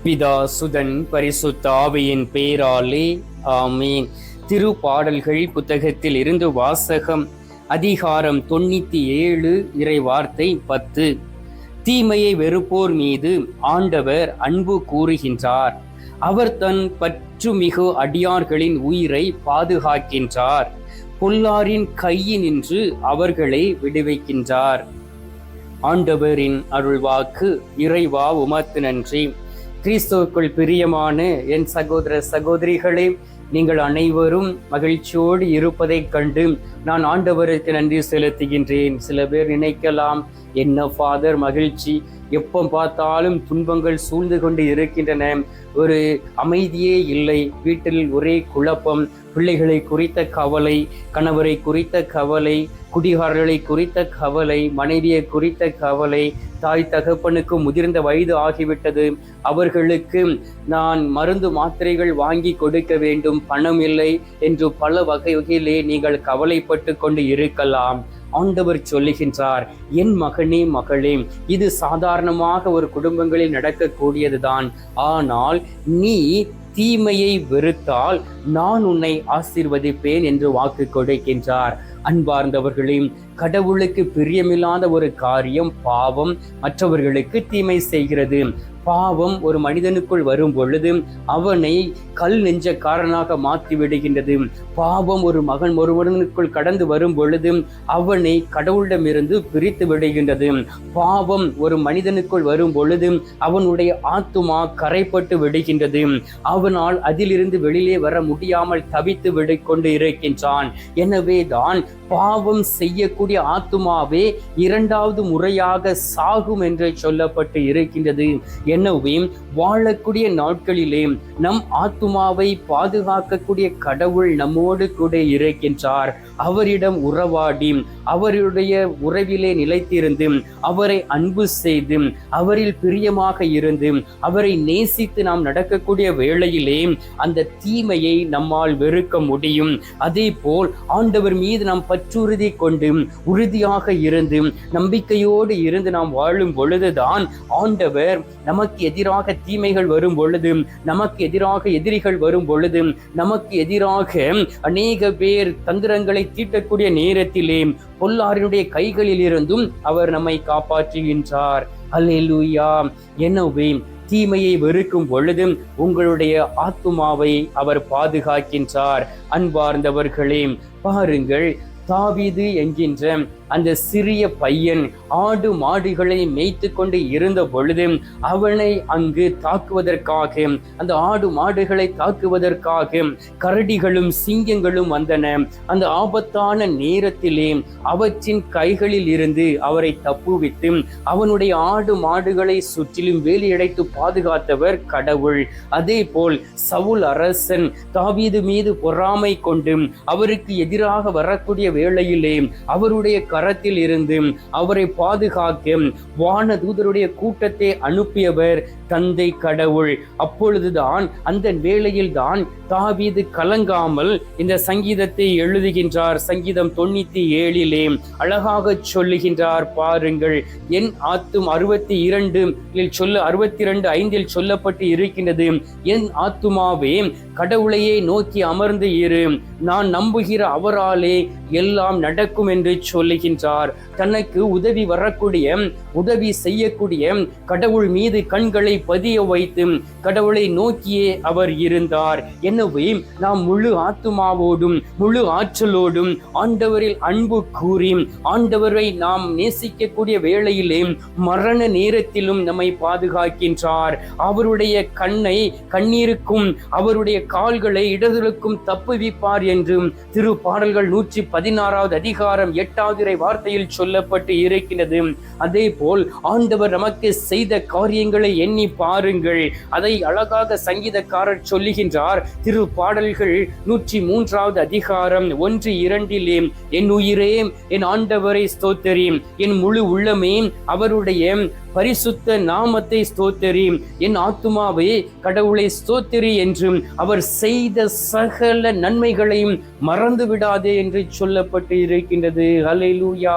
பிதா சுதன் பரிசுத்த ஆவியின் பேராலே ஆமீன். திருப்பாடல்கள் புத்தகத்தில் இருந்து வாசகம். அதிகாரம் 97, இறை வார்த்தை 10. தீமையை வெறுப்போர் மீது ஆண்டவர் அன்பு கூறுகின்றார். அவர் தன் பற்றுமிகு அடியார்களின் உயிரை பாதுகாக்கின்றார். பொல்லாரின் கையினின்று அவர்களை விடுவிக்கின்றார். ஆண்டவரின் அருள்வாக்கு. இறைவா உமக்கு நன்றி. கிறிஸ்துவுக்குள் பிரியமான என் சகோதர சகோதரிகளே, நீங்கள் அனைவரும் மகிழ்ச்சியோடு இருப்பதைக் கண்டு நான் ஆண்டவருக்கு நன்றி செலுத்துகின்றேன். சில பேர் நினைக்கலாம், என்ன ஃபாதர் மகிழ்ச்சி, எப்போ பார்த்தாலும் துன்பங்கள் சூழ்ந்து கொண்டு இருக்கின்றன, ஒரு அமைதியே இல்லை, வீட்டில் ஒரே குழப்பம், பிள்ளைகளை குறித்த கவலை, கணவரை குறித்த கவலை, குடிகாரர்களை குறித்த கவலை, மனைவியை குறித்த கவலை, தாய் தகப்பனுக்கு முதிர்ந்த வயது ஆகிவிட்டது, அவர்களுக்கு நான் மருந்து மாத்திரைகள் வாங்கி கொடுக்க வேண்டும், பணம் இல்லை என்று பல வகையிலே நீங்கள் கவலைப்பட்டு கொண்டு இருக்கலாம். ஆண்டவர் சொல்லுகின்றார், என் மகனே மகளே, இது சாதாரணமாக ஒரு குடும்பங்களில் நடக்கக்கூடியதுதான். ஆனால் நீ தீமையை வெறுத்தால் நான் உன்னை ஆசீர்வதிப்பேன் என்று வாக்கு கொடுக்கின்றார். அன்பார்ந்தவர்களே, கடவுளுக்கு பிரியமில்லாத ஒரு காரியம் பாவம், மற்றவர்களுக்கு தீமை செய்கிறது. பாவம் ஒரு மனிதனுக்குள் வரும் பொழுது அவனை கல் நெஞ்சக்காரனாக மாற்றி விடுகின்றது. பாவம் ஒரு ஒருவனுக்குள் கடந்து வரும் பொழுது அவனை கடவுளிடமிருந்து பிரித்து விடுகின்றது. பாவம் ஒரு மனிதனுக்குள் வரும் பொழுது அவனுடைய ஆத்துமா கரைப்பட்டு விடுகின்றது. அவனால் அதிலிருந்து வெளியே வர முடியாமல் தவித்து விடு கொண்டு இருக்கின்றான். எனவே தான் பாவம் செய்யக்கூடிய ஆத்துமாவே இரண்டாவது முறையாக சாகும் என்று சொல்லப்பட்டு இருக்கின்றது. எனவே வாழக்கூடிய நாட்களிலே நம் ஆத்துமாவை பாதுகாக்கக்கூடிய கடவுள் நம்மோடு கூட இருக்கின்றார். அவரிடம் உறவாடி அவருடைய உறவிலே நிலைத்திருந்து அவரை அன்பு செய்து அவரில் பிரியமாக இருந்து அவரை நேசித்து நாம் நடக்கக்கூடிய வேளையிலே அந்த தீமையை நம்மால் வெறுக்க முடியும். அதே போல் ஆண்டவர் மீது நாம் பற்றுறுதி கொண்டு உறுதியாக இருந்து நம்பிக்கையோடு இருந்து நாம் வாழும் பொழுதுதான் ஆண்டவர் நமக்கு எதிராக தீமைகள் வரும் பொழுது, நமக்கு எதிராக எதிரிகள் வரும் பொழுது, நமக்கு எதிராக அநேக பேர் தந்திரங்களை தீட்டக்கூடிய நேரத்திலே பொல்லாரினுடைய கைகளில் இருந்தும் அவர் நம்மை காப்பாற்றுகின்றார். அல்லேலூயா. எனவே தீமையை வெறுக்கும் பொழுது உங்களுடைய ஆத்துமாவை அவர் பாதுகாக்கின்றார். அன்பார்ந்தவர்களே, பாருங்கள், தாவீது என்கின்ற அந்த சிறிய பையன் ஆடு மாடுகளை மேய்த்து கொண்டு இருந்த பொழுது அவனை அங்கு தாக்குவதற்காக, அந்த ஆடு மாடுகளை தாக்குவதற்காக கரடிகளும் சிங்கங்களும் வந்தன. அந்த ஆபத்தான நேரத்திலே அவற்றின் கைகளில் இருந்து அவரை தப்புவித்து அவனுடைய ஆடு மாடுகளை சுற்றிலும் வேலியடைத்து பாதுகாத்தவர் கடவுள். அதே போல் சவுல் அரசன் தாவீது மீது பொறாமை கொண்டு அவருக்கு எதிராக வரக்கூடிய வேளையிலே அவருடைய கரத்தில் இருந்து அவரை பாதுகாக்க வானதூதருடைய கூட்டத்தை அனுப்பியவர் தந்தை கடவுள். அப்பொழுதுதான், அந்த வேளையில் தான் தாவீது கலங்காமல் இந்த சங்கீதத்தை எழுதுகின்றார். சங்கீதம் 97 அழகாக சொல்லுகின்றார். பாருங்கள், என் ஆத்தும் 62:5 சொல்லப்பட்டு இருக்கின்றது, என் ஆத்துமாவே கடவுளையே நோக்கி அமர்ந்து இரு, நான் நம்புகிற அவராலே எல்லாம் நடக்கும் என்று சொல்லுகின்றார். தனக்கு உதவி வரக்கூடிய, உதவி செய்யக்கூடிய கடவுள் மீது கண்களை பதிய வைத்து கடவுளை நோக்கியே அவர் இருந்தார். எனவே நாம் முழு ஆத்துமாவோடும் முழு ஆற்றலோடும் ஆண்டவரில் அன்பு கூறி ஆண்டவரை நாம் நேசிக்கக்கூடிய வேளையிலே மரண நேரத்திலும் நம்மை பாதுகாக்கின்றார். அவருடைய கண்ணை கண்ணீருக்கும் அவருடைய கால்களை இடர்களுக்கும் தப்புவிப்பார் என்று திருப்பாடல்கள் 116 அதிகாரம் 8 வார்த்தையில் சொல்லப்பட்டு இருக்கிறது. அதே போல் ஆண்டவர் நமக்கு செய்த காரியங்களை எண்ணி பாருங்கள். அதை அழகாக சங்கீதக்காரர் சொல்லுகின்றார். திருப்பாடல்கள் 103 அதிகாரம் 1-2 என் உயிரே என் ஆண்டவரை ஸ்தோத்திரி, என் முழு உள்ளமே அவருடைய பரிசுத்த நாமத்தை ஸ்தோத்திரி, என் ஆத்துமாவே கடவுளை ஸ்தோத்திரி என்றும் அவர் செய்த சகல நன்மைகளையும் மறந்து விடாதே என்று சொல்லப்பட்டு இருக்கின்றது. ஹல்லேலூயா!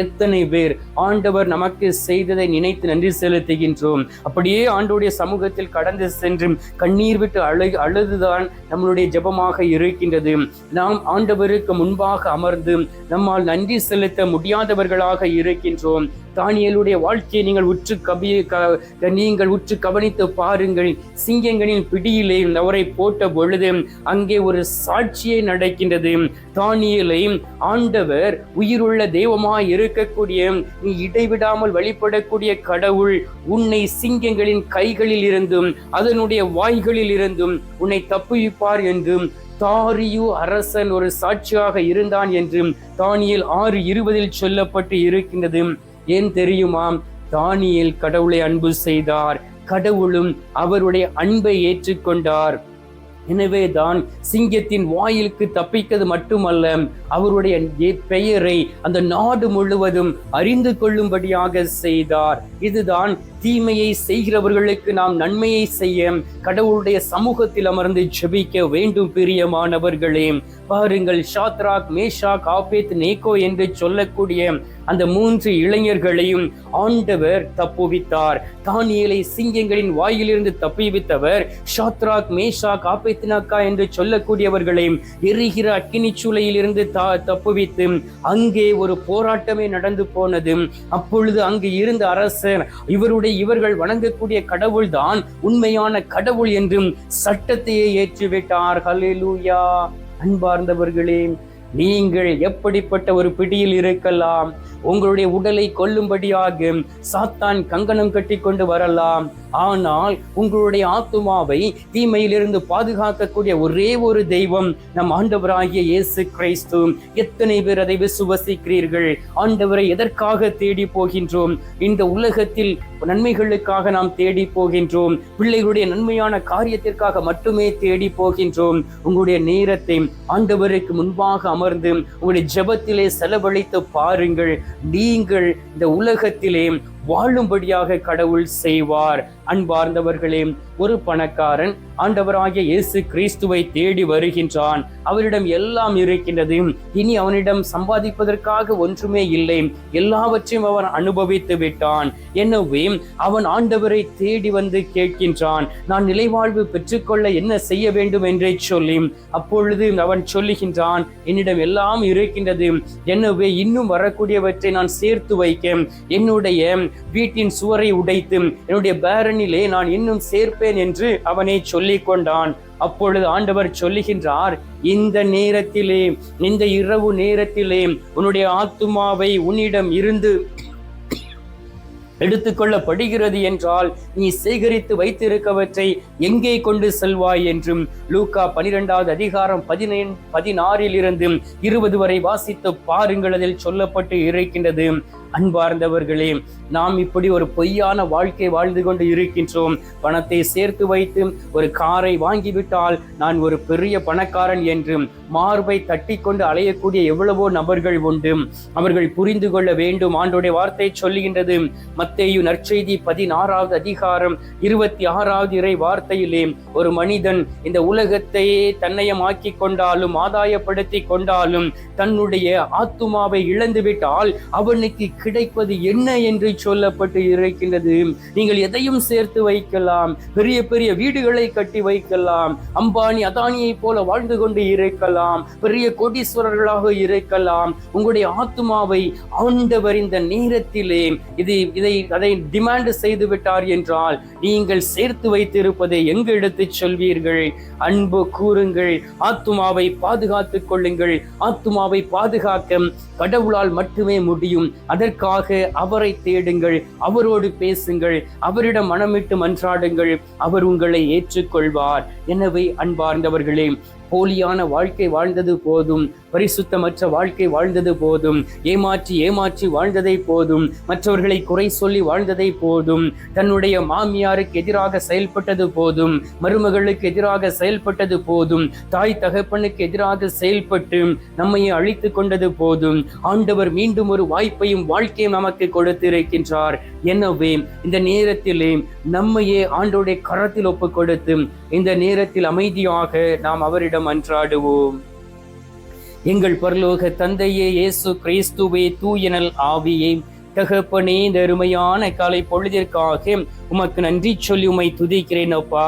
எத்தனை பேர் ஆண்டவர் நமக்கு செய்ததை நினைத்து நன்றி செலுத்துகின்றோம். அப்படியே ஆண்டவருடைய சமூகத்தில் கடந்து சென்று கண்ணீர் விட்டு அழுதுதான் நம்மளுடைய ஜெபமாக இருக்கின்றது. நாம் ஆண்டவருக்கு முன்பாக அமர்ந்து நம்மால் நன்றி செலுத்த முடியாதவர்களாக இருக்கின்றோம். தானியேலுடைய வாழ்க்கையை நீங்கள் உற்று கவனித்து பாருங்கள். சிங்கங்களின் பிடியிலே அவரை போட்ட பொழுது அங்கே ஒரு சாட்சியை நடக்கின்றது. தானியேலை ஆண்டவர் உயிருள்ள தெய்வமாய் இருக்கக்கூடிய, நீ இடைவிடாமல் வழிபடக்கூடிய கடவுள் உன்னை சிங்கங்களின் கைகளில் இருந்தும் அதனுடைய வாய்களில் இருந்தும் உன்னை தப்புவிப்பார் என்றும் தாரியு அரசன் ஒரு சாட்சியாக இருந்தான் என்று தானியேல் 6:20 சொல்லப்பட்டு இருக்கின்றது. ஏன் தெரியுமா? தானியேல் கடவுளை அன்பு செய்தார், கடவுளும் அவருடைய அன்பை ஏற்றுக்கொண்டார். எனவே தான் சிங்கத்தின் வாயிலுக்கு தப்பிக்கிறது மட்டுமல்ல, அவருடைய பெயரை அந்த நாடு முழுவதும் அறிந்து கொள்ளும்படியாக செய்தார். இதுதான் தீமையை செய்கிறவர்களுக்கு நாம் நன்மையை செய்ய கடவுளுடைய சமூகத்தில் அமர்ந்து ஜெபிக்க வேண்டும். பிரியமானவர்களே, பாருங்கள், ஷாத்ராக், மேஷாக், ஆபேத் நேகோ என்று சொல்லக்கூடிய அந்த 3 இளைஞர்களையும் ஆண்டவர் தப்புவித்தார். தானியேலை சிங்கங்களின் வாயிலிருந்து தப்புவித்தவர் ஷாத்ராக், மேஷாக், ஆபேத்நேகோ என்று சொல்லக்கூடியவர்களையும் எரிகிற அக்கினி சூளையில் இருந்து தப்புவித்து அங்கே ஒரு போராட்டமே நடந்து போனது. அப்பொழுது அங்கு இருந்த அரசர் இவர்கள் வணங்கக்கூடிய கடவுள் தான் உண்மையான கடவுள் என்றும் சட்டத்தையே ஏற்றுவிட்டார். ஹல்லேலூயா! அன்பார்ந்தவர்களே, நீங்கள் எப்படிப்பட்ட ஒரு பிடியில் இருக்கலாம். உங்களுடைய உடலை கொல்லும்படியாக சாத்தான் கங்கணம் கட்டி கொண்டு வரலாம். ஆனால் உங்களுடைய ஆத்துமாவை தீமையிலிருந்து பாதுகாக்கக்கூடிய ஒரே ஒரு தெய்வம் நம் ஆண்டவராகிய இயேசு கிறிஸ்து. எத்தனை பேர் அதை விசுவசிக்கிறீர்கள்? ஆண்டவரை எதற்காக தேடி போகின்றோம்? இந்த உலகத்தில் நன்மைகளுக்காக நாம் தேடி போகின்றோம். பிள்ளைகளுடைய நன்மையான காரியத்திற்காக மட்டுமே தேடி போகின்றோம். உங்களுடைய நேரத்தை ஆண்டவருக்கு முன்பாக அமர்ந்து உங்களுடைய ஜெபத்திலே செலவழித்து பாருங்கள். நீங்கள் இந்த உலகத்திலே வாழும்படியாக கடவுள் செய்வார். அன்பார்ந்தவர்களே, ஒரு பணக்காரன் ஆண்டவராகிய இயேசு கிறிஸ்துவை தேடி வருகின்றான். அவரிடம் எல்லாம் இருக்கின்றது. இனி அவனிடம் சம்பாதிப்பதற்காக ஒன்றுமே இல்லை. எல்லாவற்றையும் அவன் அனுபவித்து விட்டான். எனவே அவன் ஆண்டவரை தேடி வந்து கேட்கின்றான், நான் நிலைவாழ்வு பெற்றுக்கொள்ள என்ன செய்ய வேண்டும் என்றே சொல்லி. அப்பொழுது அவன் சொல்லுகின்றான், என்னிடம் எல்லாம் இருக்கின்றது. எனவே இன்னும் வரக்கூடியவற்றை நான் சேர்த்து வைக்க என்னுடைய வீட்டின் சுவரை உடைத்து என்னுடைய பேரனிலே நான் இன்னும் சேர்ப்பேன் என்று அவனை சொல்லிக் கொண்டான். அப்பொழுது ஆண்டவர் சொல்லுகின்றார், இந்த நேரத்திலே, இந்த இரவு நேரத்திலே உன்னுடைய ஆத்துமாவை உன்னிடம் இருந்து எடுத்துக்கொள்ளப்படுகிறது என்றால் நீ சேகரித்து வைத்திருக்கவற்றை எங்கே கொண்டு செல்வாய் என்றும் லூக்கா 12வது அதிகாரம் 16 20 வரை வாசித்து பாருங்கள். அதில் சொல்லப்பட்டு இருக்கின்றது. அன்பார்ந்தவர்களே, நாம் இப்படி ஒரு பொய்யான வாழ்க்கை வாழ்ந்து கொண்டு இருக்கின்றோம். பணத்தை சேர்த்து வைத்து ஒரு காரை வாங்கிவிட்டால் நான் ஒரு பெரிய பணக்காரன் என்று மார்பை தட்டி கொண்டு அலையக்கூடிய எவ்வளவோ நபர்கள் உண்டு. அவர்கள் புரிந்து கொள்ள வேண்டும். ஆண்டவருடைய வார்த்தை சொல்லுகின்றது. மத்தேயு நற்செய்தி 16வது அதிகாரம் 26வது இறை வார்த்தையிலே, ஒரு மனிதன் இந்த உலகத்தையே தன்னயமாக்கி கொண்டாலும் ஆதாயப்படுத்தி கொண்டாலும் தன்னுடைய ஆத்துமாவை இழந்துவிட்டால் அவனுக்கு கிடைப்பது என்ன என்று சொல்லப்பட்டு இருக்கின்றது. நீங்கள் எதையும் சேர்த்து வைக்கலாம், பெரிய பெரிய வீடுகளை கட்டி வைக்கலாம், அம்பானி அதானியை போல வாழ்ந்து கொண்டு இருக்கலாம், பெரிய கோடீஸ்வரர்களாக இருக்கலாம். உங்களுடைய ஆத்துமாவை ஆண்டவர் இந்த நேரத்திலே அதை டிமாண்ட் செய்து விட்டார் என்றால் நீங்கள் சேர்த்து வைத்திருப்பதை எங்கு எடுத்து சொல்வீர்கள்? அன்பு கூறுங்கள், ஆத்துமாவை பாதுகாத்துக் கொள்ளுங்கள். ஆத்துமாவை பாதுகாக்க கடவுளால் மட்டுமே முடியும். அதற்காக அவரை தேடுங்கள், அவரோடு பேசுங்கள், அவரிடம் மனமிட்டு மன்றாடுங்கள். அவர் உங்களை ஏற்றுக்கொள்வார். எனவே அன்பார்ந்தவர்களே, போலியான வாழ்க்கை வாழ்ந்தது போதும், பரிசுத்தமற்ற வாழ்க்கை வாழ்ந்தது போதும், ஏமாற்றி வாழ்ந்ததை போதும், மற்றவர்களை குறை சொல்லி வாழ்ந்ததை போதும், தன்னுடைய மாமியாருக்கு எதிராக செயல்பட்டது போதும், மருமகளுக்கு எதிராக செயல்பட்டது போதும், தாய் தகப்பனுக்கு எதிராக செயல்பட்டு நம்மையே அழித்து கொண்டது போதும், ஆண்டவர் மீண்டும் ஒரு வாய்ப்பையும் வாழ்க்கையும் நமக்கு கொடுத்திருக்கின்றார். எனவே இந்த நேரத்திலே நம்மையே ஆண்டவருடைய கரத்தில் ஒப்புக் கொடுத்து இந்த நேரத்தில் அமைதியாக நாம் அவரிடம் அன்றாடுவோம். எங்கள் பரலோக தந்தையே, இயேசு கிறிஸ்துவே, தூயனல் ஆவியே, தகப்பனே, இந்த அருமையான காலை பொழுதிற்காக உமக்கு நன்றி சொல்லி உம்மை துதிக்கிறேன் அப்பா.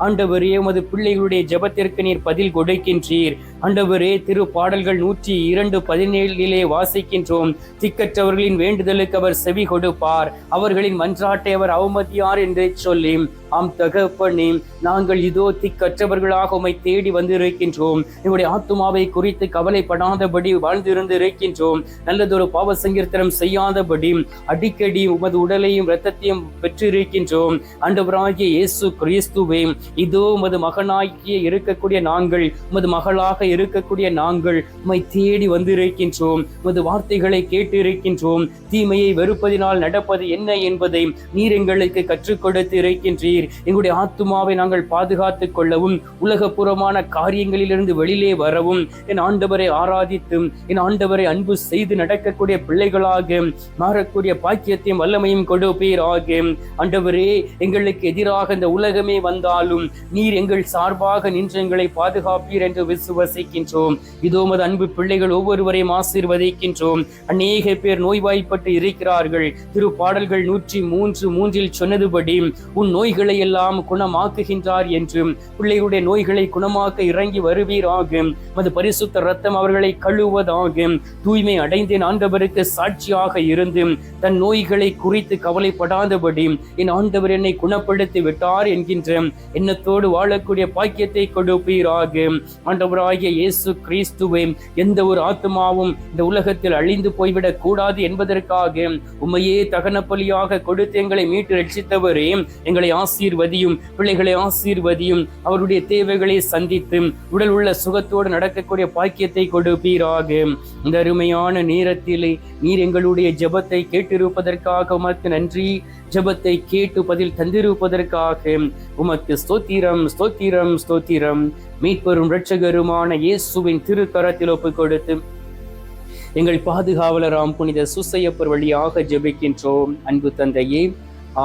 ஆண்டவரே, உமது பிள்ளைகளுடைய ஜெபத்திற்கு நீர் பதில் கொடுக்கின்றீர். ஆண்டவரே, திருப்பாடல்கள் 102:17 வாசிக்கின்றோம், திக்கற்றவர்களின் வேண்டுதலுக்கு அவர் செவி கொடுப்பார், அவர்களின் மன்றாட்டை அவர் அவமதியார் என்று சொல்லி. ஆம் தகப்பனே, நாங்கள் இதோ திக்கற்றவர்களாக உம்மை தேடி வந்திருக்கின்றோம். எங்களுடைய ஆத்துமாவை குறித்து கவலைப்படாதபடி வாழ்ந்திருந்து இருக்கின்றோம். நல்லதொரு பாவ சங்கீர்த்தனம் செய்யாதபடி அடிக்கடி உமது உடலையும் இரத்தத்தையும் பெற்றிருக்கின்றோம். ஆண்டவராகிய இயேசு கிறிஸ்துவே, இதோ உமது மகனாகிய இருக்கக்கூடிய நாங்கள், உமது மகளாக இருக்கக்கூடிய நாங்கள் உம்மை தேடி வந்திருக்கின்றோம். உமது வார்த்தைகளை கேட்டு இருக்கின்றோம். தீமையை வெறுப்பதினால் நடப்பது என்ன என்பதை நீர் எங்களுக்கு கற்றுக் கொடுத்து இருக்கின்றீர். எங்களுடைய ஆத்துமாவை நாங்கள் பாதுகாத்துக் கொள்ளவும், உலகப்புறமான காரியங்களிலிருந்து வெளியிலே வரவும், என் ஆண்டவரை ஆராதித்தும் என் ஆண்டவரை அன்பு செய்து நடக்கக்கூடிய பிள்ளைகளாக மாறக்கூடிய பாக்கியத்தையும் வல்லமையும் கொடுப்பீராக. ஆண்டவரே, எங்களுக்கு எதிராக இந்த உலகமே வந்தாலும் நீர் எங்கள் சார்பாக நின்று எங்களை பாதுகாப்பீர் என்று விசுவசிக்கின்றோம். இதோ உமது அன்பு பிள்ளைகள் ஒவ்வொருவரையும் ஆசீர்வதிக்கின்றோம். அநேக பேர் நோய்வாய்ப்பட்டு இருக்கிறார்கள். திருப்பாடல்கள் 103:3 சொன்னதுபடி உன் நோய்களை எல்லாம் குணமாக்குகின்றார் என்றும், பிள்ளைகளுடைய நோய்களை குணமாக்க இறங்கி வருவீராக. உமது பரிசுத்த ரத்தம் அவர்களை கழுவதாக. தூய்மை அடைந்தேன் ஆண்டவருக்கு சாட்சியாக இருந்து தன் நோய்களை குறித்து கவலைப்படாதபடி என் ஆண்டவர் என்னை குணப்படுத்தி விட்டார் என்கின்ற எண்ணத்தோடு வாழக்கூடிய பாக்கியத்தை கொடுப்பீராக. ஆண்டவராகிய இயேசு கிறிஸ்துவே, எந்த ஒரு ஆத்மாவும் இந்த உலகத்தில் அழிந்து போய்விடக் கூடாது என்பதற்காக உம்மையே தகன பலியாக கொடுத்து எங்களை மீட்டு ரட்சித்தவரே, எங்களை ஆசீர்வதியும், பிள்ளைகளை ஆசீர்வதியும், அவருடைய தேவைகளை சந்தித்து உடல் உள்ள சுகத்தோடு நடக்கக்கூடிய பாக்கியத்தை கொடுப்பீராக. இந்த அருமையான நேரத்திலே நீர் எங்களுடைய ஜெபத்தை கேட்டிருப்பதற்காக உமக்கு நன்றி. ஜெபத்தை கேட்டு பதில் தந்திருப்பதற்காக உமக்கு ஸ்தோத்திரம், ஸ்தோத்திரம், ஸ்தோத்திரம். மீட்பெரும் இரட்சகருமான இயேசுவின் திருக்கரத்தில் ஒப்புக் கொடுத்து எங்கள் பாதுகாவலராம் புனித சூசையப்பர் வழியாக ஜெபிக்கின்றோம். அன்பு தந்தையே,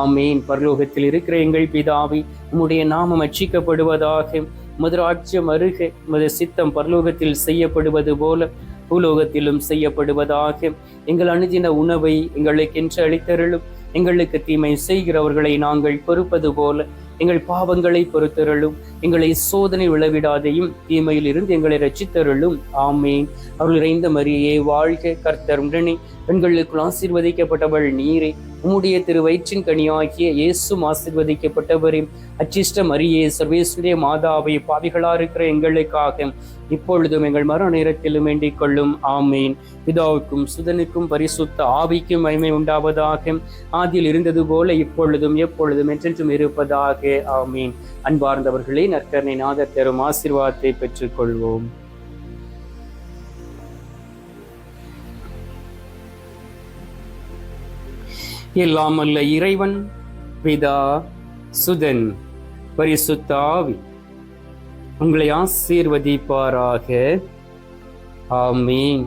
ஆமேன். பரலோகத்தில் இருக்கிற எங்கள் பிதாவே, உம்முடைய நாமம் அர்ச்சிக்கப்படுவதாக. உமது ராஜ்யம் அருக, உமது சித்தம் பரலோகத்தில் செய்யப்படுவது போல பூலோகத்திலும் செய்யப்படுவதாக. எங்கள் அனுதின உணவை எங்களுக்கென்று அளித்தருளும். எங்களுக்கு தீமை செய்கிறவர்களை நாங்கள் பொறுப்பது போல எங்கள் பாவங்களை பொறுத்தருளும். எங்களை சோதனை விளைவிடாதையும் தீமையில் இருந்து எங்களை ரட்சித்தருளும். ஆமேன். அருள் நிறைந்த மரியே வாழ்க, கர்த்தர் உடனே, பெண்களுக்குள் ஆசீர்வதிக்கப்பட்டவள் நீரே, உம்முடைய திரு வயிற்றின் கனியாகிய இயேசும் ஆசீர்வதிக்கப்பட்டவரே. அச்சிஷ்ட மரியே, சர்வேசுடைய மாதாவை, பாவிகளா இருக்கிற எங்களுக்காக இப்பொழுதும் எங்கள் மரண நேரத்திலும் வேண்டிக் கொள்ளும். ஆமேன். பிதாவுக்கும் சுதனுக்கும் பரிசுத்த ஆவிக்கும் மகிமை உண்டாவதாக. ஆதியில் இருந்தது போல இப்பொழுதும் எப்பொழுதும் என்றென்றும் இருப்பதாக. ஆமீன். அன்பார்ந்தவர்களே, நற்கருணை நாதர் தரும் ஆசீர்வாதத்தை பெற்றுக் கொள்வோம். எல்லாம் அல்ல இறைவன், பிதா, சுதன், பரிசுத்த ஆவி உங்களை ஆசீர்வதிப்பாராக. ஆமீன்.